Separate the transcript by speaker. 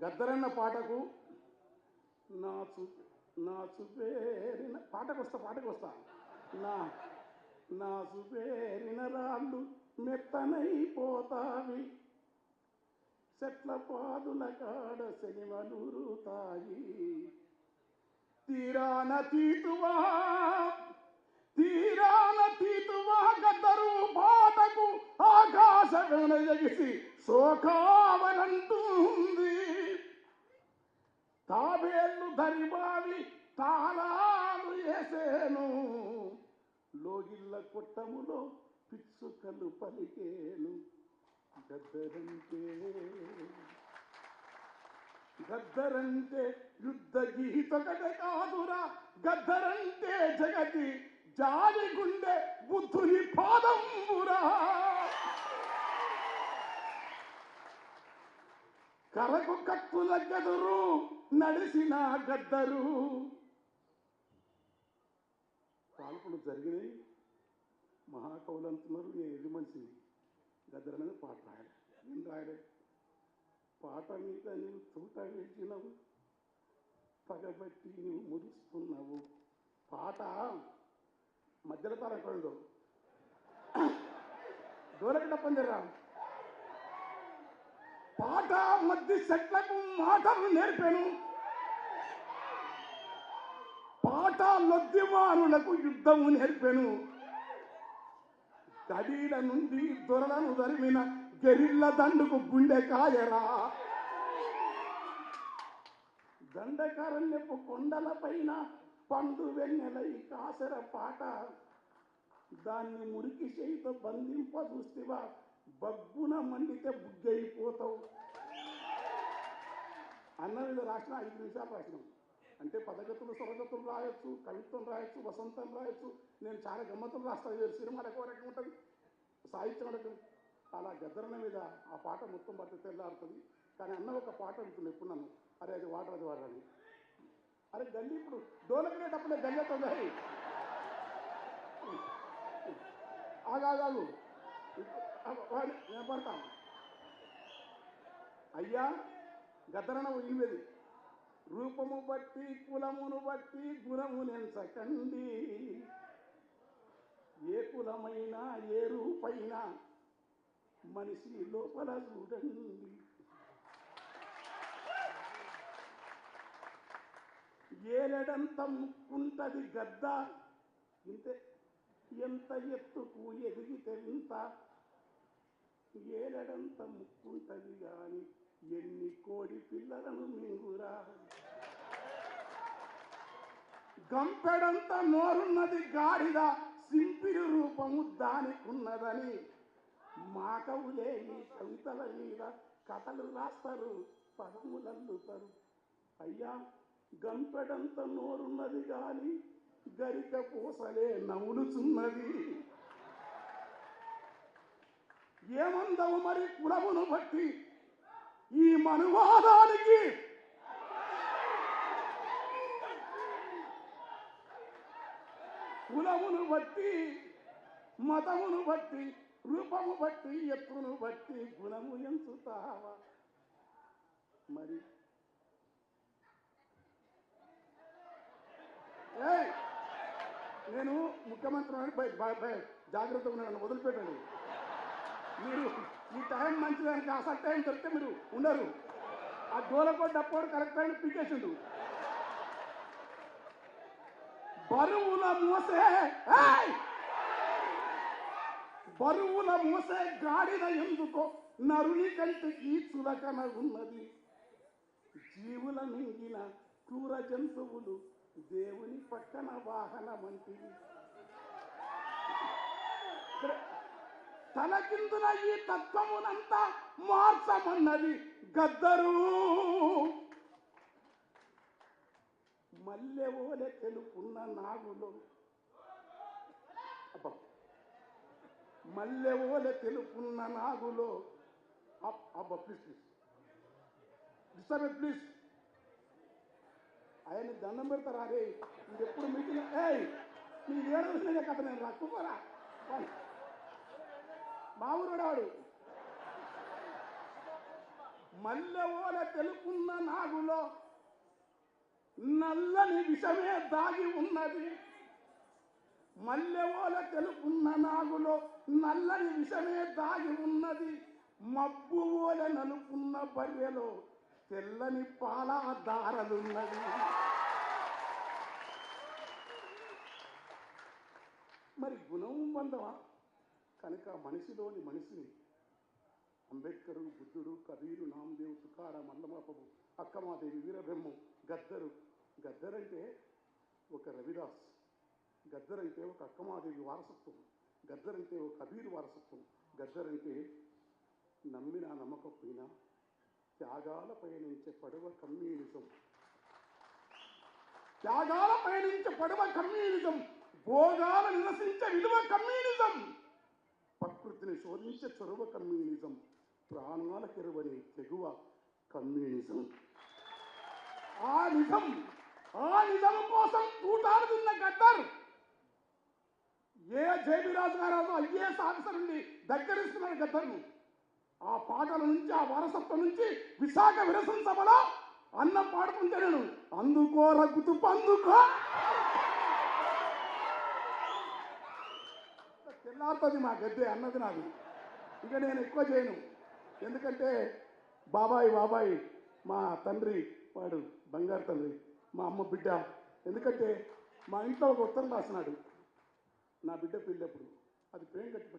Speaker 1: గద్దరన్న పాటకు నా చూ నా చూపేరిన పాటకు వస్తా నా నా చూపేరిన రాళ్ళు మెత్తనైపోతావి, చెట్ల పాదుల కాడ శనిమలురుతాయి, తీరాన తీతువా గద్దరు పాటకు ఆకాశమున ఎగిసి శోకావనంటుంది, తాబేళ్ళు దరిబావి తాళాలు వేసేను, లోగిళ్ళ కొట్టములో పిచ్చుకలు పలికేను, గద్దరంటే యుద్ధ గీతకట కాదురా, గద్దరంటే జగతి జాలి గుండె బుద్ధుని పాదంబురా, కరకు కత్తుల గదురు నడిసిన గద్దరు. కాల్పులు జరిగినాయి, మహాకవులు అంటున్నారు నేను ఎది మనిషిని, గద్దరు అనేది పాట రాయలే, నేను రాయలే. పాట మీద నువ్వు తూట వేసినవు, పగబట్టి నువ్వు మురుస్తున్నావు. పాట మధ్యలో తరకూడదు, దూరకట పందిరా. పాట మధ్య చెట్లకు మాటలు నేర్పాను, పాట లొద్దిమానులకు యుద్ధము నేర్పాను, కడీల నుండి దొరలను దరిమిన గెరిళ్ళ దండుకు గుండె కాయరా, దండకారణ్యపు కొండల పైన పండు వెన్నెలై కాసర పాట, దాన్ని మురికి చేయితో బంధింప చూస్తేవా బగ్గున మండితే బుగ్గైపోతావు అన్న మీద రాసిన 5 నిమిషాలు రాసినాం. అంటే పదగతులు స్వరగతులు రాయొచ్చు, కవిత్వం రాయొచ్చు, వసంతం రాయొచ్చు. నేను చాలా గమ్మతులు రాస్తాను, సినిమాలు ఎక్కువ రకం ఉంటుంది, సాహిత్యం రకం. అలా గద్దరన్న మీద ఆ పాట మొత్తం బట్టి తెల్లారుతుంది. కానీ అన్న ఒక పాట ఉంటుంది ఎప్పుడు నన్ను, అరే అది వాడని, అరే గల్లి ఇప్పుడు డోలకనేటప్పుడే గల్లెతో ఆగాగాలు నేను పడతాను. అయ్యా గద్దరన్న ఇనివేది, రూపము బట్టి కులమును బట్టి గుణమునెంచకండి, ఏ కులమైనా ఏ రూపైనా మనిషి లోపల చూడండి, ఏలెడంత ముక్కుంటది గద్ద, ఇంతే ఎంత ఎత్తుకు ఎదిగితే ఇంత, ఏలెడంత ముక్కుంటది గాని ఎన్ని కోడి పిల్లలను మింగురా, గంపెడంత నోరున్నది గాడిద, సింపిరి రూపము దానికున్నదని, మాకవులే ఈ కవితల మీద కథలు రాస్తారు, పదములల్లుతారు. అయ్యా గంపెడంత నోరున్నది గాని గరిక పూసలే నవ్వులుచున్నది, ఏమందవు మరి కులమును బట్టి ఈ మనువాదానికి, కులమును బట్టి మతమును బట్టి రూపము బట్టి ఎత్తును బట్టి గుణము ఎంచుతావా మరి. నేను ముఖ్యమంత్రి జాగ్రత్తగా ఉన్నాను, వదిలిపెట్టండి. మీరు ఈ టైం మంచిదానికి అసలు టైం దొరికితే మీరు ఉండరు. ఆ డోలకోట్ డప్పోడు కరెక్ట్ అయిన పీకేసిండు. బరువుల మోసే గాడిద ఎందుకో నరుని కంటికి చులకన ఉన్నది, జీవుల మింగిన క్రూర జంతువులు దేవుని పక్కన వాహనమంటివి, తలకిందున ఈ తత్వమునంతా మార్చమన్నది గద్దరు. మల్లెవోలె తెలుపున్న నాగులో, మల్లెవోలె తెలుపున్న నాగులో, అబ్బా ప్లీజ్ డిస్టర్బ్ ప్లీజ్, ఆయన దండం పెడతారా రే, ఇది ఎప్పుడు మీటింగ్, నీకు ఏడు వచ్చిన కథ నేను రాక్కుపోరా, మా ఊరుడు వాడు. మల్లెవోల తెలుపున్న నాగులో నల్లని విషమే దాగి ఉన్నది. మల్లెవోల తెలుపున్న నాగులో నల్లని విషమే దాగి ఉన్నది. మబ్బు ఓల నలుపున్న బర్రెలో తెల్లని పాల దారలున్నది. మరి గుణం బంధమా? కనుక మనిషిలోని మనిషిని అంబేద్కరు, బుద్ధుడు, కబీరు, నామదేవ్, తుకార, మల్లమాపవు, అక్కమాదేవి, వీరబ్రహ్మం, గద్దరు. గద్దరంటే ఒక రవిదాస్, గద్దరంటే ఒక అక్కమాదేవి వారసత్వం, గద్దరంటే ఒక కబీరు వారసత్వం, గద్దరంటే నమ్మిన నమ్మకపోయినా త్యాగాల పయనించే పడవ కమ్యూనిజం. త్యాగాల పయనించే పడవ కమ్యూనిజం. భోగాల నిరసించే విలువ కమ్యూనిజం. ప్రకృతిని శోధించే చొరవ కమ్యూనిజం. ప్రాణాల కెరువని తెగువ కమ్యూనిజం. ఆ నిజం కోసం తూటాలు తిన్న గద్దర్ ఏ జేబీరాజు గారు ఐఏఎస్ ఆఫీసర్ నుండి దగ్గరిస్తున్నారు గద్దర్ను. ఆ పాటల నుంచి, ఆ వారసత్వం నుంచి విశాఖ విరసన సభలో అన్నం పాడుతుంటే నేను అందుకో రగ్గుతూ పందుకో తెల్లారుతుంది మా గద్దె అన్నది నాది. ఇక నేను ఎక్కువ చేయను. ఎందుకంటే బాబాయ్ మా తండ్రి, వాడు బంగారు తండ్రి, మా అమ్మ బిడ్డ. ఎందుకంటే మా ఇంట్లో ఒక ఉత్తరం రాసినాడు నా బిడ్డ పెళ్ళప్పుడు. అది ప్రేమ కట్టి